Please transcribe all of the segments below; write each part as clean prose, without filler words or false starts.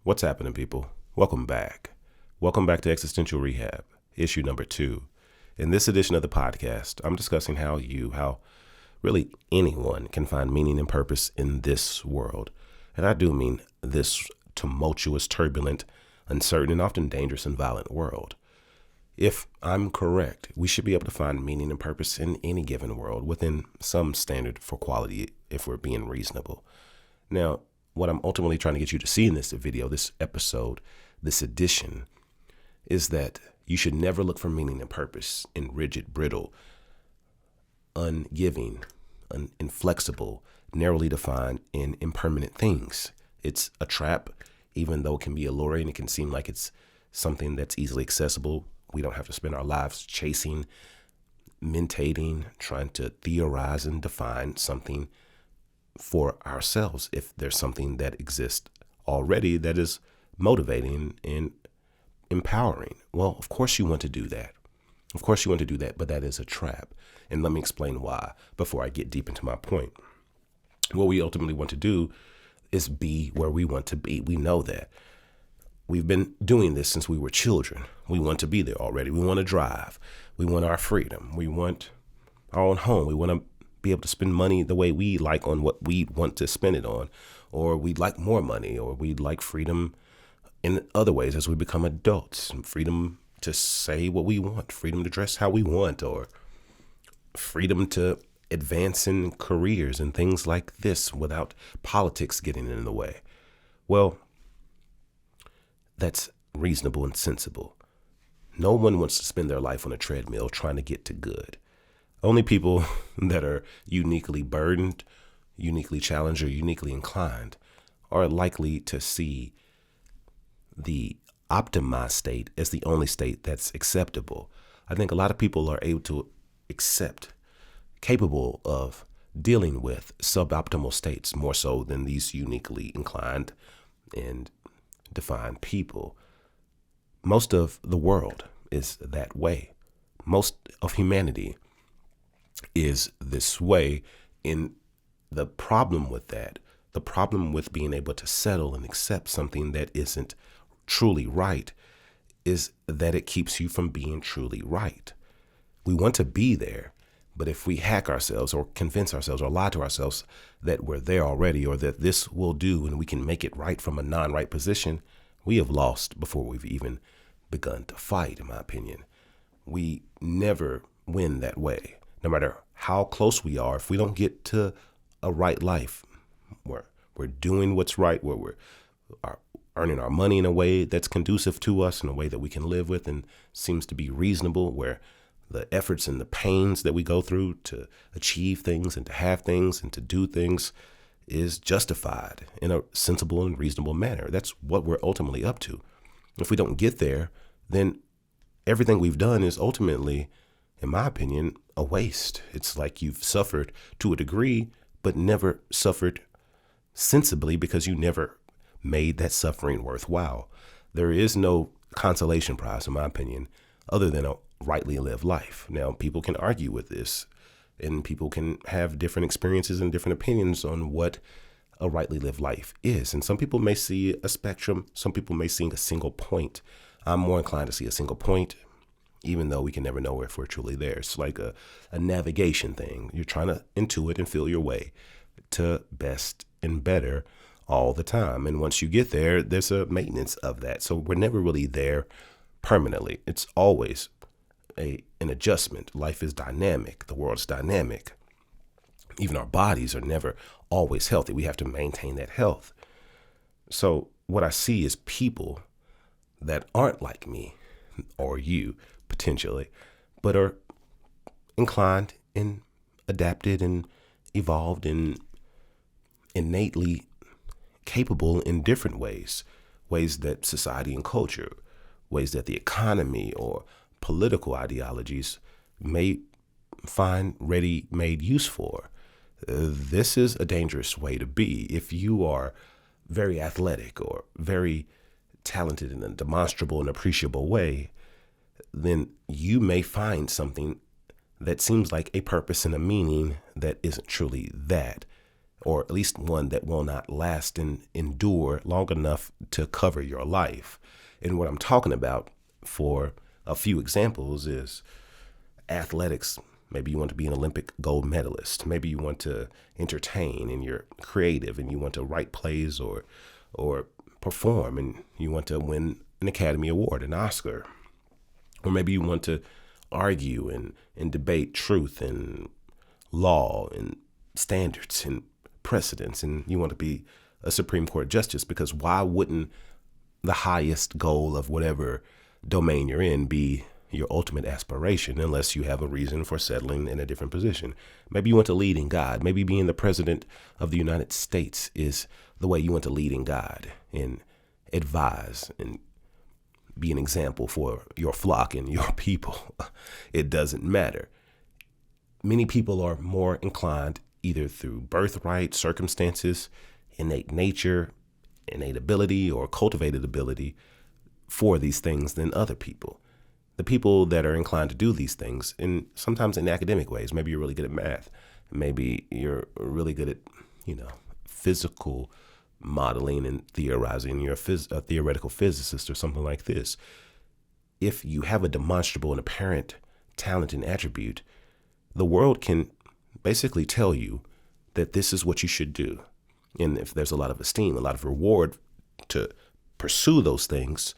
What's happening, people? Welcome back. Welcome back to Existential Rehab, issue number 2. In this edition of the podcast, I'm discussing how really anyone can find meaning and purpose in this world. And I do mean this tumultuous, turbulent, uncertain, and often dangerous and violent world. If I'm correct, we should be able to find meaning and purpose in any given world within some standard for quality if we're being reasonable. Now, what I'm ultimately trying to get you to see in this video, this episode, this edition, is that you should never look for meaning and purpose in rigid, brittle, ungiving, inflexible, narrowly defined, and impermanent things. It's a trap, even though it can be alluring. It can seem like it's something that's easily accessible. We don't have to spend our lives chasing, mentating, trying to theorize and define something for ourselves if there's something that exists already that is motivating and empowering. Well, of course you want to do that. Of course you want to do that, but that is a trap. And let me explain why before I get deep into my point. What we ultimately want to do is be where we want to be. We know that. We've been doing this since we were children. We want to be there already. We want to drive. We want our freedom. We want our own home. We want to be able to spend money the way we like on what we want to spend it on, or we'd like more money, or we'd like freedom in other ways as we become adults, freedom to say what we want, freedom to dress how we want, or freedom to advance in careers and things like this without politics getting in the way. Well, that's reasonable and sensible. No one wants to spend their life on a treadmill trying to get to good. Only people that are uniquely burdened, uniquely challenged, or uniquely inclined are likely to see the optimized state as the only state that's acceptable. I think a lot of people are able to capable of dealing with suboptimal states more so than these uniquely inclined and defined people. Most of the world is that way. Most of humanity is this way. In the problem with that, the problem with being able to settle and accept something that isn't truly right is that it keeps you from being truly right. We want to be there, but if we hack ourselves or convince ourselves or lie to ourselves that we're there already or that this will do and we can make it right from a non-right position, we have lost before we've even begun to fight, in my opinion. We never win that way. No matter how close we are, if we don't get to a right life where we're doing what's right, where we're earning our money in a way that's conducive to us, in a way that we can live with and seems to be reasonable, where the efforts and the pains that we go through to achieve things and to have things and to do things is justified in a sensible and reasonable manner. That's what we're ultimately up to. If we don't get there, then everything we've done is ultimately, in my opinion, a waste. It's like you've suffered to a degree, but never suffered sensibly because you never made that suffering worthwhile. There is no consolation prize, in my opinion, other than a rightly lived life. Now, people can argue with this, and people can have different experiences and different opinions on what a rightly lived life is. And some people may see a spectrum. Some people may see a single point. I'm more inclined to see a single point, even though we can never know if we're truly there. It's like a navigation thing. You're trying to intuit and feel your way to best and better all the time. And once you get there, there's a maintenance of that. So we're never really there permanently. It's always an adjustment. Life is dynamic. The world's dynamic. Even our bodies are never always healthy. We have to maintain that health. So what I see is people that aren't like me or you, potentially, but are inclined and adapted and evolved and innately capable in different ways that society and culture, ways that the economy or political ideologies may find ready-made use for. This is a dangerous way to be. If you are very athletic or very talented in a demonstrable and appreciable way, then you may find something that seems like a purpose and a meaning that isn't truly that. or at least one that will not last and endure long enough to cover your life. And what I'm talking about, for a few examples, is athletics. Maybe you want to be an Olympic gold medalist. Maybe you want to entertain and you're creative and you want to write plays or perform and you want to win an Academy Award, an Oscar. Or maybe you want to argue and debate truth and law and standards and precedents, and you want to be a Supreme Court justice, because why wouldn't the highest goal of whatever domain you're in be your ultimate aspiration, unless you have a reason for settling in a different position? Maybe you want to lead in God. Maybe being the president of the United States is the way you want to lead in God and advise and be an example for your flock and your people. It doesn't matter. Many people are more inclined, either through birthright, circumstances, innate nature, innate ability, or cultivated ability for these things than other people. The people that are inclined to do these things, and sometimes in academic ways, maybe you're really good at math, maybe you're really good at, physical modeling and theorizing, you're a theoretical physicist or something like this. If you have a demonstrable and apparent talent and attribute, the world can basically tell you that this is what you should do. And if there's a lot of esteem, a lot of reward to pursue those things,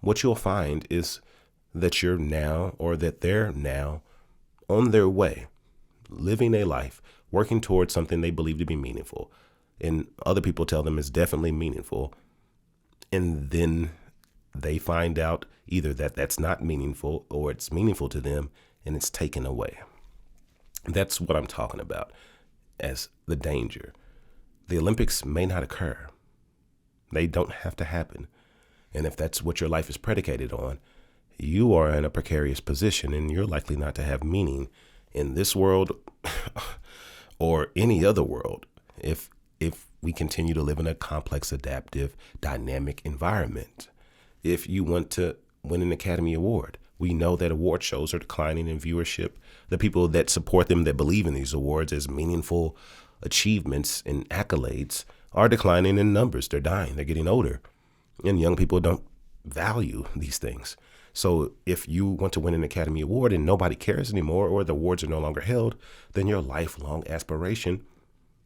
what you'll find is that you're now, or that they're now, on their way, living a life, working towards something they believe to be meaningful. And other people tell them it's definitely meaningful. And then they find out either that that's not meaningful or it's meaningful to them and it's taken away. That's what I'm talking about as the danger. The Olympics may not occur. They don't have to happen. And if that's what your life is predicated on, you are in a precarious position and you're likely not to have meaning in this world or any other world if we continue to live in a complex, adaptive, dynamic environment. If you want to win an Academy Award, we know that award shows are declining in viewership. The people that support them, that believe in these awards as meaningful achievements and accolades, are declining in numbers. They're dying. They're getting older. And young people don't value these things. So if you want to win an Academy Award and nobody cares anymore, or the awards are no longer held, then your lifelong aspiration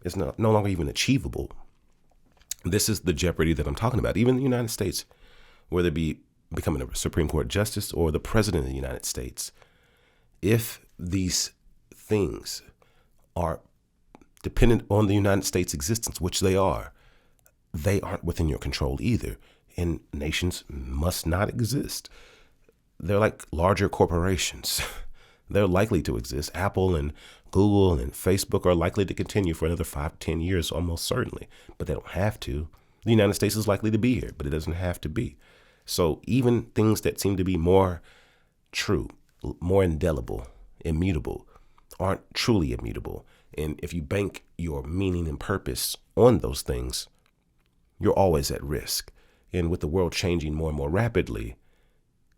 is no longer even achievable. This is the jeopardy that I'm talking about. Even in the United States, whether it be becoming a Supreme Court justice or the president of the United States, if these things are dependent on the United States' existence, which they aren't within your control either. And nations must not exist. They're like larger corporations. They're likely to exist. Apple and Google and Facebook are likely to continue for another 5 to 10 years, almost certainly, but they don't have to. The United States is likely to be here, but it doesn't have to be. So even things that seem to be more true, more indelible, immutable, aren't truly immutable. And if you bank your meaning and purpose on those things, you're always at risk. And with the world changing more and more rapidly,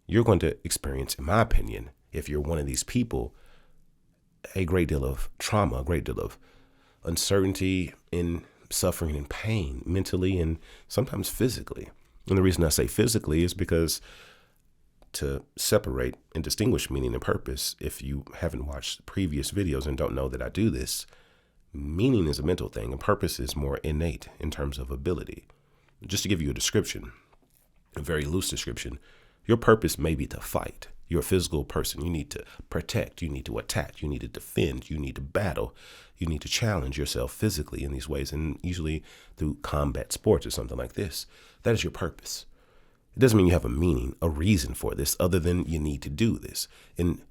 you're going to experience, in my opinion, if you're one of these people, a great deal of trauma, a great deal of uncertainty and suffering and pain, mentally and sometimes physically. And the reason I say physically is because to separate and distinguish meaning and purpose, if you haven't watched previous videos and don't know that I do this, meaning is a mental thing and purpose is more innate in terms of ability. Just to give you a description, a very loose description, your purpose may be to fight. You're a physical person. You need to protect. You need to attack. You need to defend. You need to battle. You need to challenge yourself physically in these ways, and usually through combat sports or something like this. That is your purpose. It doesn't mean you have a meaning, a reason for this, other than you need to do this and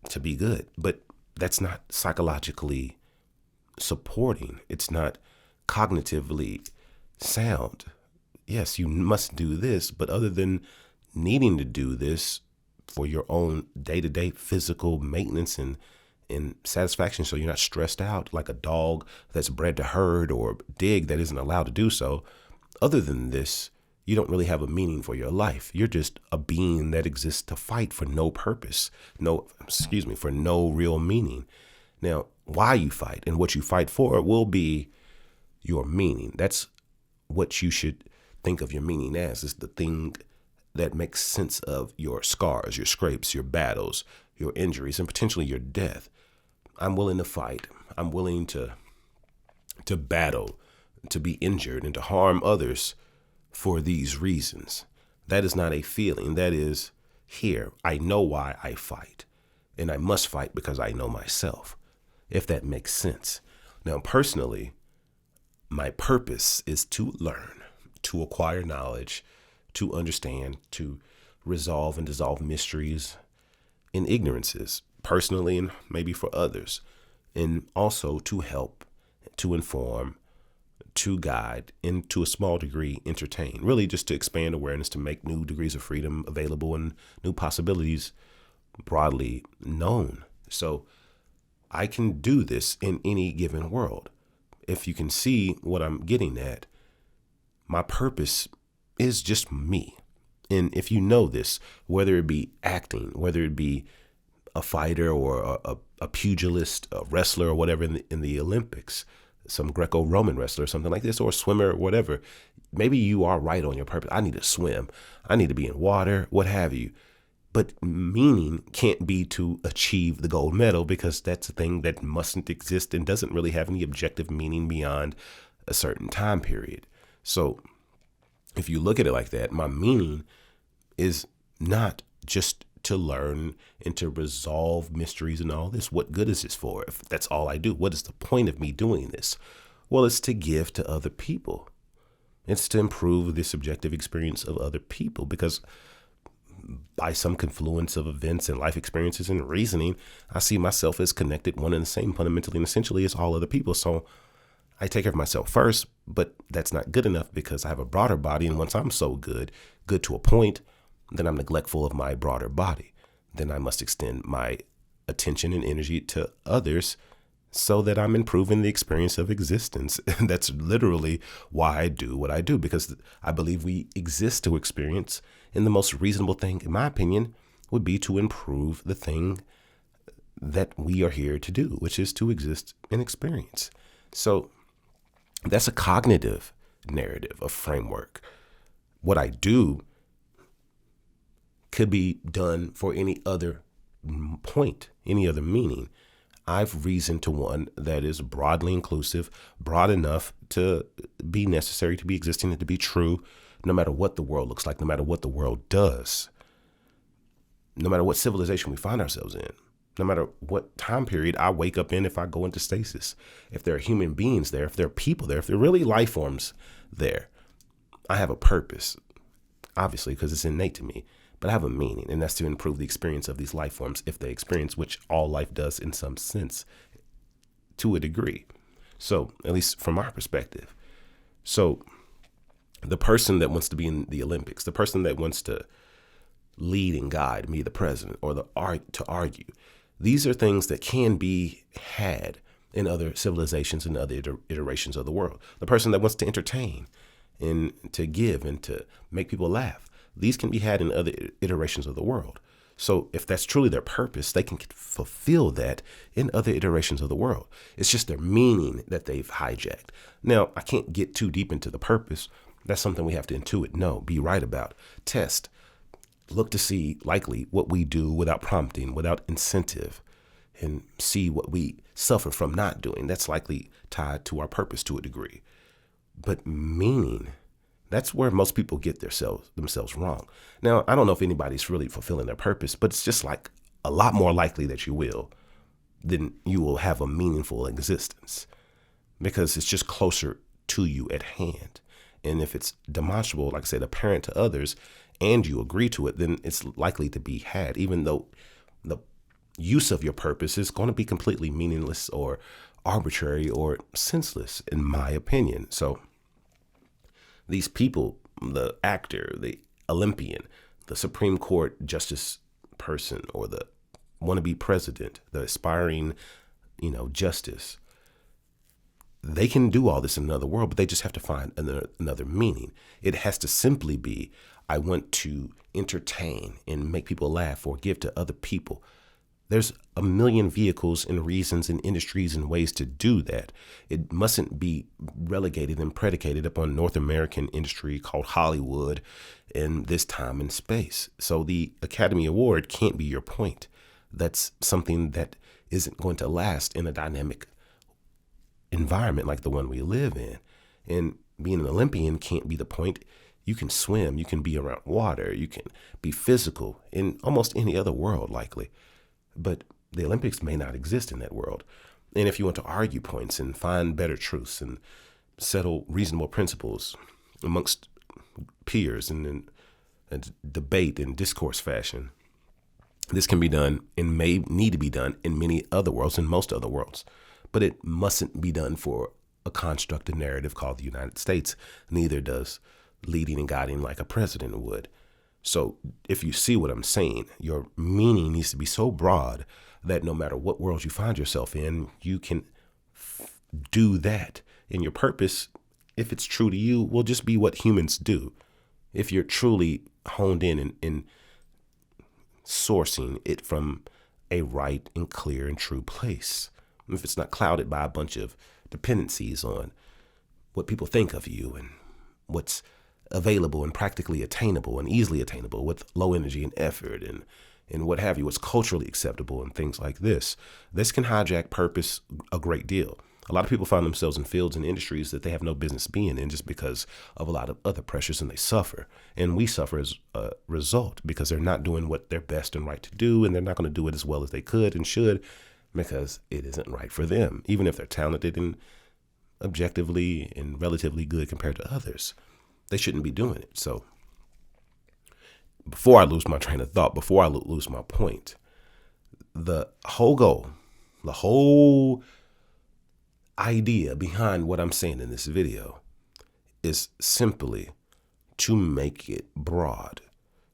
to be good. But that's not psychologically supporting. It's not cognitively sound. Yes, you must do this, but other than needing to do this for your own day-to-day physical maintenance and satisfaction, so you're not stressed out like a dog that's bred to herd or dig that isn't allowed to do so. Other than this, you don't really have a meaning for your life. You're just a being that exists to fight for no purpose, for no real meaning. Now, why you fight and what you fight for will be your meaning. That's what you should think of your meaning as, is the thing that makes sense of your scars, your scrapes, your battles, your injuries, and potentially your death. I'm willing to fight. I'm willing to battle, to be injured, and to harm others for these reasons. That is not a feeling. That is, here, I know why I fight. And I must fight because I know myself, if that makes sense. Now, personally, my purpose is to learn, to acquire knowledge, to understand, to resolve and dissolve mysteries and ignorances, personally and maybe for others, and also to help, to inform, to guide, and to a small degree entertain, really just to expand awareness, to make new degrees of freedom available and new possibilities broadly known. So I can do this in any given world. If you can see what I'm getting at, my purpose is just me. And if you know this, whether it be acting, whether it be a fighter or a pugilist, a wrestler or whatever in the Olympics, some Greco-Roman wrestler or something like this, or a swimmer or whatever, maybe you are right on your purpose. I need to swim. I need to be in water, what have you. But meaning can't be to achieve the gold medal, because that's a thing that mustn't exist and doesn't really have any objective meaning beyond a certain time period. So if you look at it like that, my meaning is not just to learn and to resolve mysteries and all this. What good is this for? If that's all I do, what is the point of me doing this? Well, it's to give to other people. It's to improve the subjective experience of other people, because by some confluence of events and life experiences and reasoning, I see myself as connected, one and the same, fundamentally and essentially, as all other people. So I take care of myself first, but that's not good enough, because I have a broader body. And once I'm so good to a point, then I'm neglectful of my broader body. Then I must extend my attention and energy to others so that I'm improving the experience of existence. And that's literally why I do what I do, because I believe we exist to experience. And the most reasonable thing, in my opinion, would be to improve the thing that we are here to do, which is to exist and experience. So that's a cognitive narrative, a framework. What I do could be done for any other point, any other meaning. I've reasoned to one that is broadly inclusive, broad enough to be necessary, to be existing, and to be true, no matter what the world looks like, no matter what the world does, no matter what civilization we find ourselves in, no matter what time period I wake up in, if I go into stasis, if there are human beings there, if there are people there, if there are really life forms there, I have a purpose, obviously, because it's innate to me. But I have a meaning, and that's to improve the experience of these life forms, if they experience, which all life does in some sense, to a degree. So, at least from our perspective. So, the person that wants to be in the Olympics, the person that wants to lead and guide me, the president, or to argue, these are things that can be had in other civilizations and other iterations of the world. The person that wants to entertain and to give and to make people laugh, these can be had in other iterations of the world. So if that's truly their purpose, they can fulfill that in other iterations of the world. It's just their meaning that they've hijacked. Now, I can't get too deep into the purpose. That's something we have to intuit, know, be right about, test, look to see likely what we do without prompting, without incentive, and see what we suffer from not doing. That's likely tied to our purpose to a degree. But meaning, that's where most people get themselves wrong. Now, I don't know if anybody's really fulfilling their purpose, but it's just like a lot more likely that you will than you will have a meaningful existence, because it's just closer to you at hand. And if it's demonstrable, like I said, apparent to others, and you agree to it, then it's likely to be had, even though the use of your purpose is going to be completely meaningless or arbitrary or senseless, in my opinion. So these people, the actor, the Olympian, the Supreme Court justice person, or the wannabe president, the aspiring, justice, they can do all this in another world, but they just have to find another meaning. It has to simply be, I want to entertain and make people laugh or give to other people. There's a million vehicles and reasons and industries and ways to do that. It mustn't be relegated and predicated upon North American industry called Hollywood in this time and space. So the Academy Award can't be your point. That's something that isn't going to last in a dynamic environment like the one we live in. And being an Olympian can't be the point. You can swim, you can be around water, you can be physical in almost any other world likely. But the Olympics may not exist in that world. And if you want to argue points and find better truths and settle reasonable principles amongst peers and debate and discourse fashion, this can be done and may need to be done in many other worlds, in most other worlds. But it mustn't be done for a constructed narrative called the United States. Neither does leading and guiding like a president would. So if you see what I'm saying, your meaning needs to be so broad that no matter what world you find yourself in, you can do that. And your purpose, if it's true to you, will just be what humans do. If you're truly honed in sourcing it from a right and clear and true place. If it's not clouded by a bunch of dependencies on what people think of you and what's available and practically attainable and easily attainable with low energy and effort and what have you, what's culturally acceptable and things like this. This can hijack purpose a great deal. A lot of people find themselves in fields and industries that they have no business being in just because of a lot of other pressures, and they suffer. And we suffer as a result because they're not doing what they're best and right to do, and they're not going to do it as well as they could and should because it isn't right for them, even if they're talented and objectively and relatively good compared to others. They shouldn't be doing it. So before I lose my train of thought, before I lose my point, the whole goal, the whole idea behind what I'm saying in this video is simply to make it broad,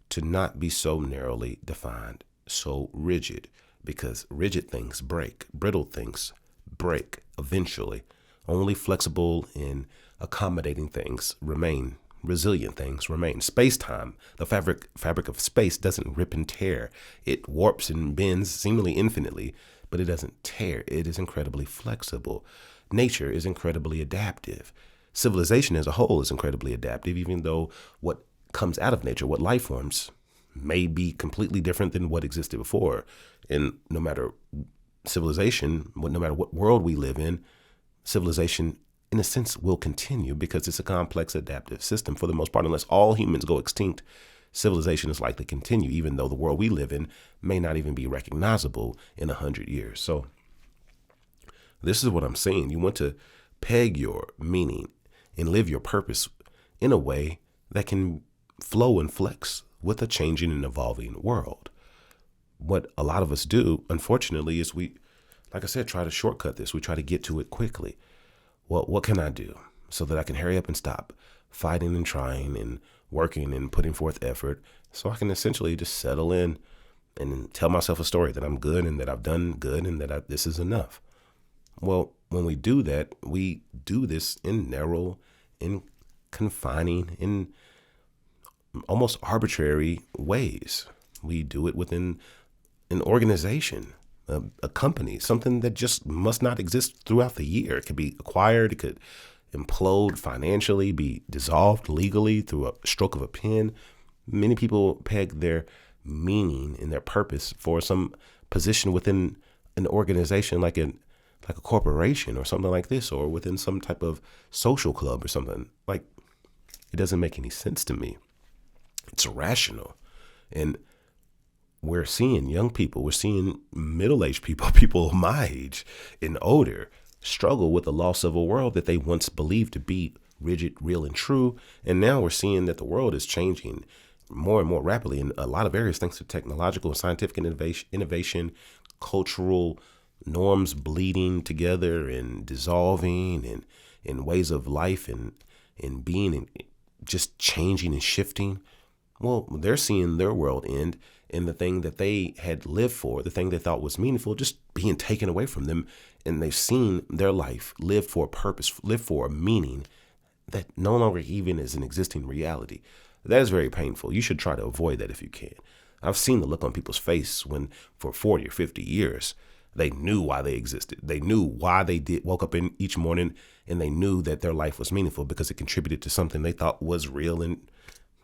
to not be so narrowly defined, so rigid, because rigid things break, brittle things break eventually. Only flexible and accommodating things remain. Resilient things remain. Space-time, the fabric of space doesn't rip and tear. It warps and bends seemingly infinitely, but it doesn't tear. It is incredibly flexible. Nature is incredibly adaptive. Civilization as a whole is incredibly adaptive, even though what comes out of nature, what life forms, may be completely different than what existed before. And no matter civilization, no matter what world we live in, civilization in a sense will continue because it's a complex adaptive system for the most part. Unless all humans go extinct, civilization is likely to continue, even though the world we live in may not even be recognizable in 100 years. So this is what I'm saying. You want to peg your meaning and live your purpose in a way that can flow and flex with a changing and evolving world. What a lot of us do, unfortunately, is we, like I said, try to shortcut this. We try to get to it quickly. Well, what can I do so that I can hurry up and stop fighting and trying and working and putting forth effort so I can essentially just settle in and tell myself a story that I'm good and that I've done good and that this is enough. Well, when we do that, we do this in narrow, in confining, in almost arbitrary ways. We do it within an organization, a company, something that just must not exist throughout the year. It could be acquired, it could implode financially, be dissolved legally through a stroke of a pen. Many people peg their meaning and their purpose for some position within an organization like a corporation or something like this, or within some type of social club or something. Like, it doesn't make any sense to me. It's irrational. And we're seeing young people, we're seeing middle-aged people, people my age and older, struggle with the loss of a world that they once believed to be rigid, real, and true. And now we're seeing that the world is changing more and more rapidly in a lot of areas thanks to technological and scientific innovation, cultural norms bleeding together and dissolving, and in ways of life and being and just changing and shifting. Well, they're seeing their world end, and the thing that they had lived for, the thing they thought was meaningful, just being taken away from them. And they've seen their life live for a purpose, live for a meaning that no longer even is an existing reality. That is very painful. You should try to avoid that if you can. I've seen the look on people's face when for 40 or 50 years, they knew why they existed. They knew why they woke up in each morning, and they knew that their life was meaningful because it contributed to something they thought was real and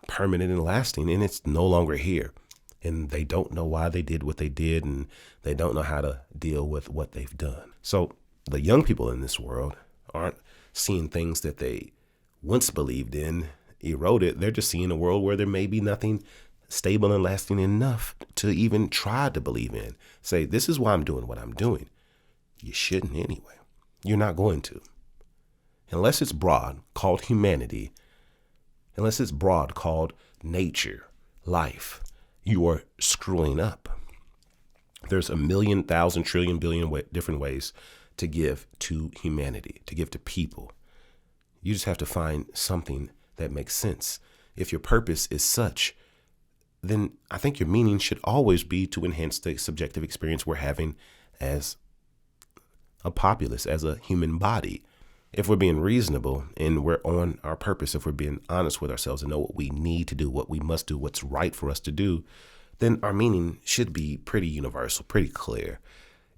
permanent and lasting, and it's no longer here. And they don't know why they did what they did, and they don't know how to deal with what they've done. So the young people in this world aren't seeing things that they once believed in eroded. They're just seeing a world where there may be nothing stable and lasting enough to even try to believe in. Say, this is why I'm doing what I'm doing. You shouldn't anyway. You're not going to. Unless it's broad, called humanity, unless it's broad, called nature, life, you are screwing up. There's a million, thousand, trillion, billion different ways to give to humanity, to give to people. You just have to find something that makes sense. If your purpose is such, then I think your meaning should always be to enhance the subjective experience we're having as a populace, as a human body. If we're being reasonable and we're on our purpose, if we're being honest with ourselves and know what we need to do, what we must do, what's right for us to do, then our meaning should be pretty universal, pretty clear.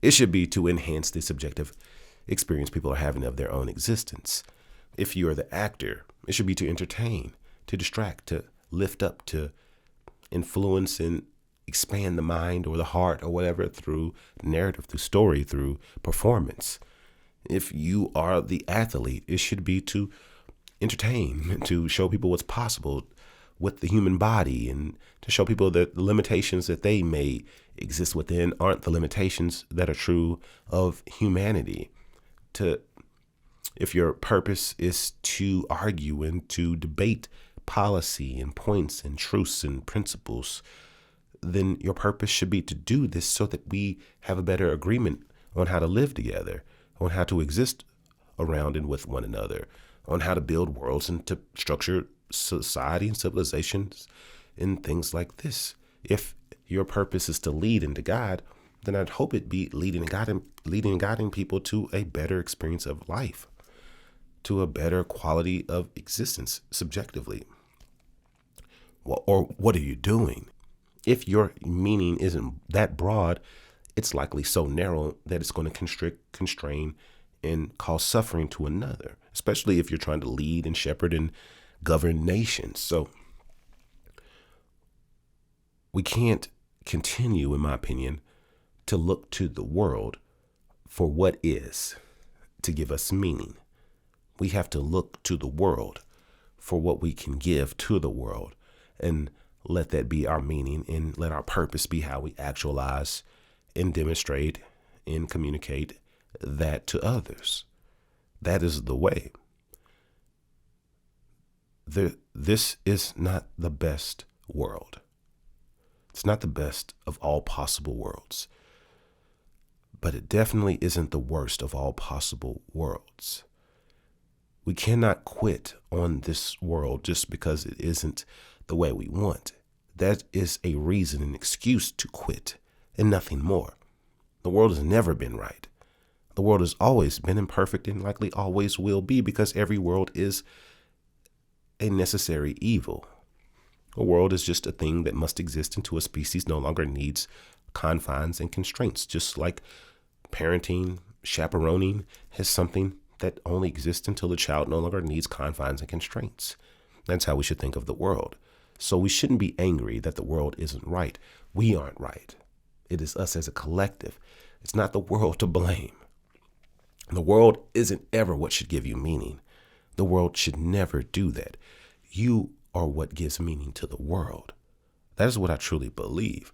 It should be to enhance the subjective experience people are having of their own existence. If you're the actor, it should be to entertain, to distract, to lift up, to influence and expand the mind or the heart or whatever through narrative, through story, through performance. If you are the athlete, it should be to entertain, to show people what's possible with the human body, and to show people that the limitations that they may exist within aren't the limitations that are true of humanity. If your purpose is to argue and to debate policy and points and truths and principles, then your purpose should be to do this so that we have a better agreement on how to live together, on how to exist around and with one another, on how to build worlds and to structure society and civilizations and things like this. If your purpose is to lead and to guide, then I'd hope it be leading and guiding people to a better experience of life, to a better quality of existence subjectively. Or what are you doing? If your meaning isn't that broad, it's likely so narrow that it's going to constrict, constrain, and cause suffering to another, especially if you're trying to lead and shepherd and govern nations. So we can't continue, in my opinion, to look to the world for what is to give us meaning. We have to look to the world for what we can give to the world, and let that be our meaning, and let our purpose be how we actualize and demonstrate and communicate that to others. That is the way. This is not the best world. It's not the best of all possible worlds, but it definitely isn't the worst of all possible worlds. We cannot quit on this world just because it isn't the way we want. That is a reason, an excuse to quit, and nothing more. The world has never been right. The world has always been imperfect and likely always will be, because every world is a necessary evil. A world is just a thing that must exist until a species no longer needs confines and constraints, just like parenting, chaperoning is something that only exists until the child no longer needs confines and constraints. That's how we should think of the world. So we shouldn't be angry that the world isn't right. We aren't right. It is us as a collective. It's not the world to blame. The world isn't ever what should give you meaning. The world should never do that. You are what gives meaning to the world. That is what I truly believe.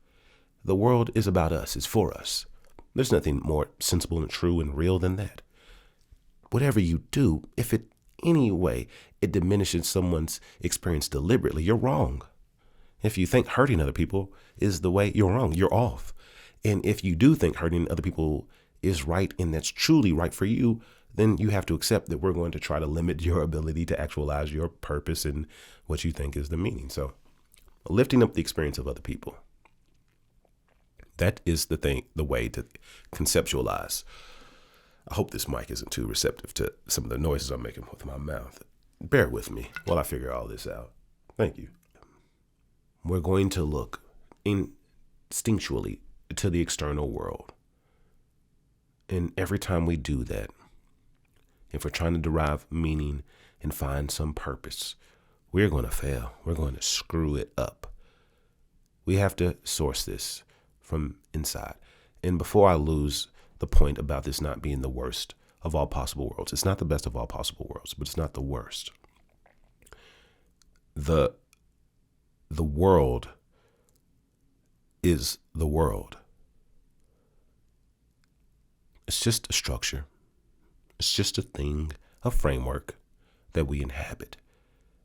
The world is about us. It's for us. There's nothing more sensible and true and real than that. Whatever you do, if it any way it diminishes someone's experience deliberately, you're wrong. If you think hurting other people is the way, you're wrong. You're off. And if you do think hurting other people is right and that's truly right for you, then you have to accept that we're going to try to limit your ability to actualize your purpose and what you think is the meaning. So lifting up the experience of other people. That is the way to conceptualize. I hope this mic isn't too receptive to some of the noises I'm making with my mouth. Bear with me while I figure all this out. Thank you. We're going to look instinctually to the external world. And every time we do that, if we're trying to derive meaning and find some purpose, we're going to fail. We're going to screw it up. We have to source this from inside. And before I lose the point about this not being the worst of all possible worlds, it's not the best of all possible worlds, but it's not the worst. The world is the world. It's just a structure. It's just a thing, a framework that we inhabit.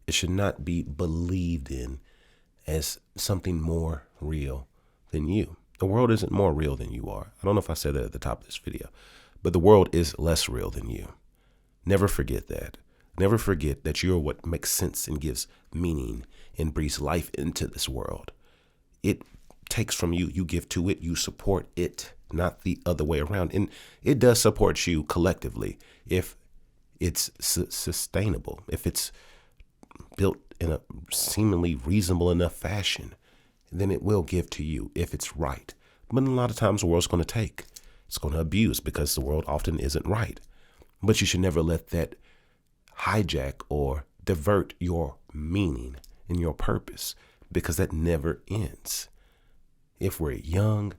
It should not be believed in as something more real than you. The world isn't more real than you are. I don't know if I said that at the top of this video, but the world is less real than you. Never forget that. Never forget that you're what makes sense and gives meaning and breathes life into this world. It takes from you, you give to it, you support it, not the other way around. And it does support you collectively if it's sustainable, if it's built in a seemingly reasonable enough fashion, then it will give to you if it's right. But a lot of times the world's going to take, it's going to abuse because the world often isn't right. But you should never let that hijack or divert your meaning and your purpose, because that never ends. If we're young,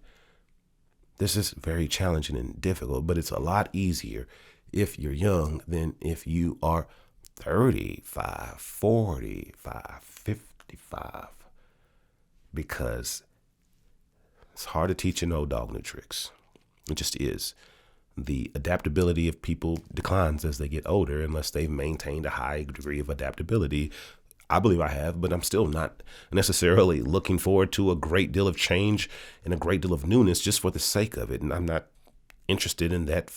this is very challenging and difficult, but it's a lot easier if you're young than if you are 35, 45, 55, because it's hard to teach an old dog new tricks. It just is. The adaptability of people declines as they get older unless they've maintained a high degree of adaptability. I believe I have, but I'm still not necessarily looking forward to a great deal of change and a great deal of newness just for the sake of it. And I'm not interested in that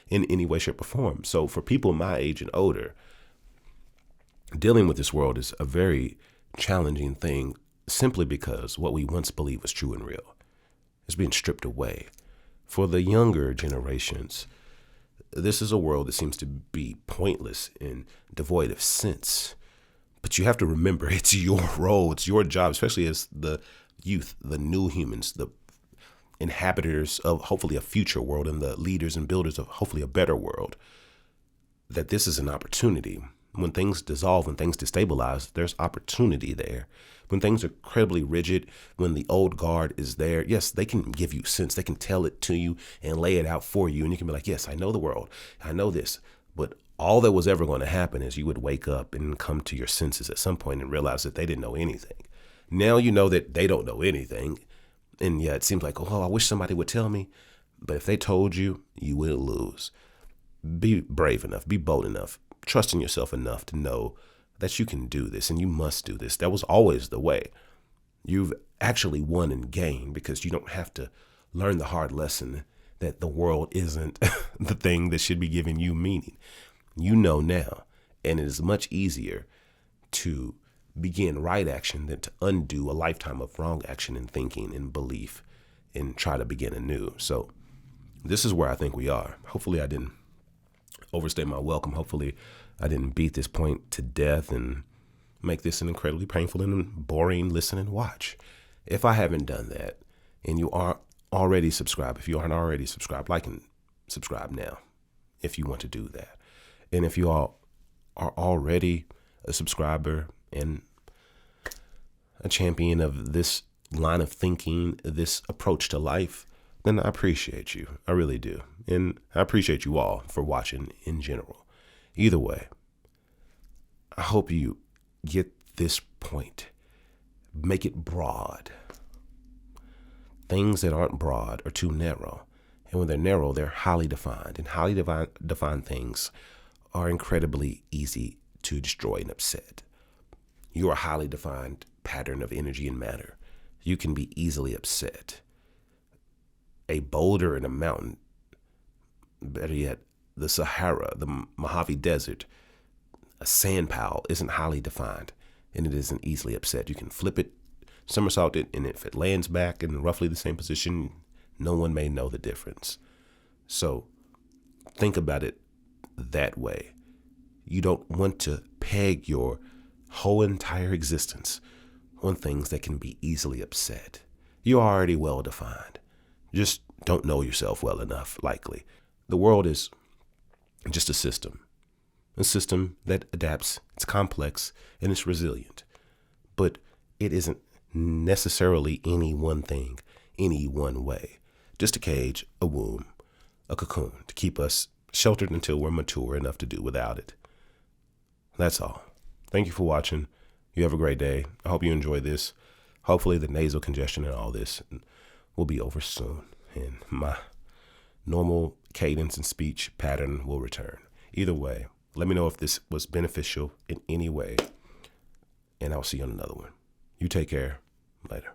in any way, shape, or form. So for people my age and older, dealing with this world is a very challenging thing simply because what we once believed was true and real is being stripped away. For the younger generations, this is a world that seems to be pointless and devoid of sense. But you have to remember, it's your role, it's your job, especially as the youth, the new humans, the inhabitants of hopefully a future world and the leaders and builders of hopefully a better world, that this is an opportunity. When things dissolve, when things destabilize, there's opportunity there. When things are incredibly rigid, when the old guard is there, yes, they can give you sense. They can tell it to you and lay it out for you. And you can be like, yes, I know the world. I know this. But all that was ever going to happen is you would wake up and come to your senses at some point and realize that they didn't know anything. Now you know that they don't know anything. And yeah, it seems like, oh, I wish somebody would tell me. But if they told you, you will lose. Be brave enough. Be bold enough. Trust in yourself enough to know that you can do this and you must do this. That was always the way. You've actually won and gained because you don't have to learn the hard lesson that the world isn't the thing that should be giving you meaning. You know now, and it is much easier to begin right action than to undo a lifetime of wrong action and thinking and belief and try to begin anew. So this is where I think we are. Hopefully I didn't overstay my welcome. Hopefully I didn't beat this point to death and make this an incredibly painful and boring listen and watch. If I haven't done that and you are already subscribed, if you aren't already subscribed, like and subscribe now if you want to do that. And if you all are already a subscriber and a champion of this line of thinking, this approach to life, then I appreciate you. I really do. And I appreciate you all for watching in general. Either way, I hope you get this point. Make it broad. Things that aren't broad are too narrow. And when they're narrow, they're highly defined. And highly defined things are incredibly easy to destroy and upset. You're a highly defined pattern of energy and matter. You can be easily upset. A boulder in a mountain, better yet, the Sahara, the Mojave Desert, a sand pile isn't highly defined and it isn't easily upset. You can flip it, somersault it, and if it lands back in roughly the same position, no one may know the difference. So think about it that way. You don't want to peg your whole entire existence on things that can be easily upset. You're already well defined. Just don't know yourself well enough, likely. The world is just a system that adapts. It's complex and it's resilient, but it isn't necessarily any one thing, any one way. Just a cage, a womb, a cocoon to keep us sheltered until we're mature enough to do without it. That's all. Thank you for watching. You have a great day. I hope you enjoy this. Hopefully the nasal congestion and all this will be over soon, and my normal cadence and speech pattern will return. Either way, let me know if this was beneficial in any way, and I'll see you on another one. You take care. Later.